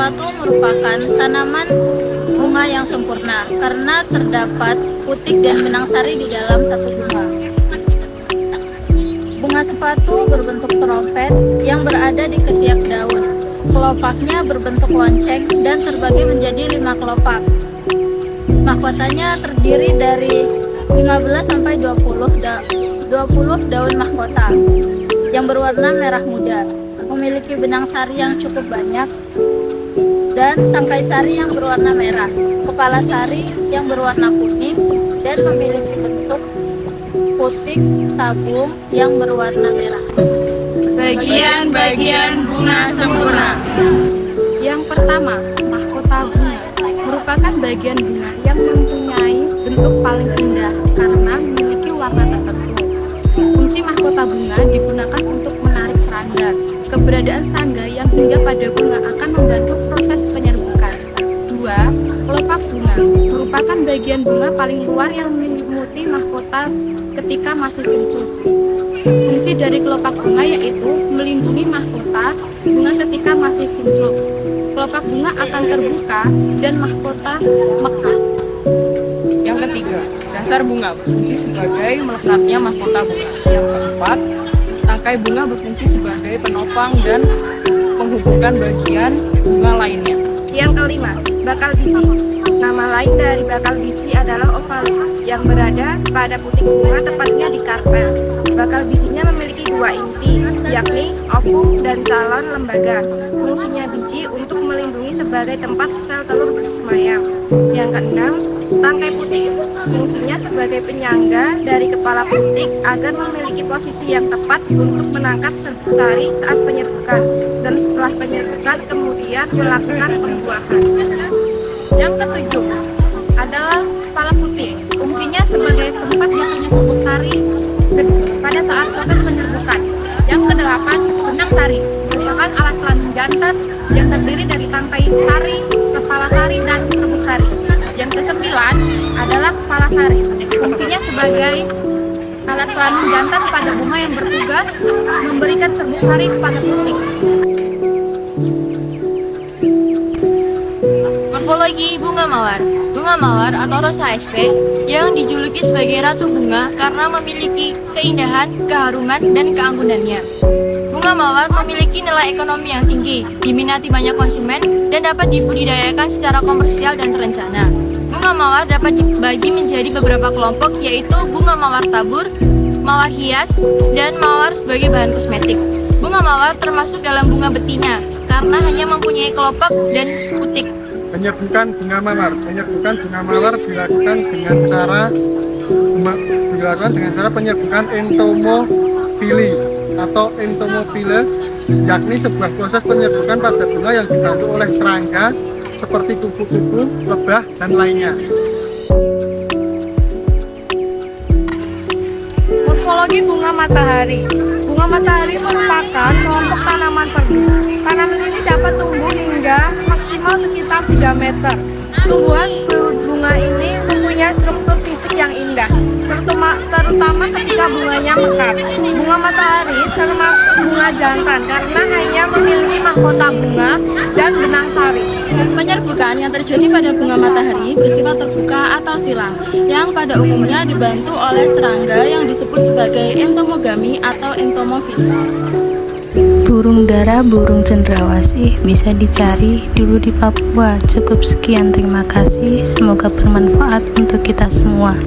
sepatu merupakan tanaman bunga yang sempurna karena terdapat putik dan benang sari di dalam satu bunga. Bunga sepatu berbentuk trompet yang berada di ketiak daun. Kelopaknya berbentuk lonceng dan terbagi menjadi 5 kelopak. Mahkotanya terdiri dari 15 sampai 20 daun mahkota yang berwarna merah muda, memiliki benang sari yang cukup banyak dan tangkai sari yang berwarna merah, kepala sari yang berwarna kuning dan memiliki bentuk putik tabung yang berwarna merah. Bagian-bagian bunga sempurna. Yang pertama, mahkota bunga merupakan bagian bunga yang mempunyai bentuk paling indah karena memiliki warna tertentu. Fungsi mahkota bunga digunakan untuk menarik serangga. Keberadaan serangga yang hingga pada bunga akan membantu proses penyerbukan. 2. Kelopak bunga merupakan bagian bunga paling luar yang menyelimuti mahkota ketika masih kencur. Fungsi dari kelopak bunga yaitu melindungi mahkota bunga ketika masih kuncup. Kelopak bunga akan terbuka dan mahkota mekar. Yang ketiga, dasar bunga berfungsi sebagai melekatnya mahkota bunga. Yang keempat, tangkai bunga berfungsi sebagai penopang dan menghubungkan bagian bunga lainnya. Yang kelima, bakal biji. Nama lain dari bakal biji adalah ovalis yang berada pada putik bunga, tepatnya di karpel. Bakal bijinya memiliki 2 inti, yakni ovum dan calon lembaga. Fungsinya biji untuk melindungi sebagai tempat sel telur bersemayam. Yang keenam, tangkai putik. Fungsinya sebagai penyangga dari kepala putik agar memiliki posisi yang tepat untuk menangkap serbuk sari saat penyerbukan, dan setelah penyerbukan kemudian melakukan pembuahan. Yang ketujuh adalah kepala putik. Fungsinya sebagai tempat jatuhnya serbuk sari pada saat proses penyerbukan. Yang kedelapan, benang sari merupakan alat kelamin jantan yang terdiri dari tangkai sari, kepala sari, dan serbuk sari. Yang kesembilan adalah kepala sari. Fungsinya sebagai alat kelamin jantan pada bunga yang bertugas memberikan serbuk sari kepada putik. Morfologi bunga mawar. Bunga mawar atau Rosa sp yang dijuluki sebagai ratu bunga karena memiliki keindahan, keharuman, dan keanggunannya. Bunga mawar memiliki nilai ekonomi yang tinggi, diminati banyak konsumen, dan dapat dibudidayakan secara komersial dan terencana. Bunga mawar dapat dibagi menjadi beberapa kelompok, yaitu bunga mawar tabur, mawar hias, dan mawar sebagai bahan kosmetik. Bunga mawar termasuk dalam bunga betina karena hanya mempunyai kelopak dan putik. Penyerbukan bunga mawar. Penyerbukan bunga mawar dilakukan dengan cara penyerbukan entomofili atau entomofile, yakni sebuah proses penyerbukan pada bunga yang dibantu oleh serangga seperti kupu-kupu, lebah, dan lainnya. Morfologi bunga matahari. Bunga matahari merupakan kelompok tanaman perdu. Tanaman ini dapat tumbuh hingga maksimal sekitar 3 meter. Tumbuhan bunga ini mempunyai struktur fisik yang indah, terutama ketika bunganya mekar. Bunga matahari termasuk bunga jantan karena hanya memiliki mahkota bunga dan benang sari. Penyerbukan yang terjadi pada bunga matahari bersifat terbuka atau silang, yang pada umumnya dibantu oleh serangga yang disebut sebagai entomogami atau entomofili. Burung dara, burung cendrawasih bisa dicari dulu di Papua. Cukup sekian, terima kasih. Semoga bermanfaat untuk kita semua.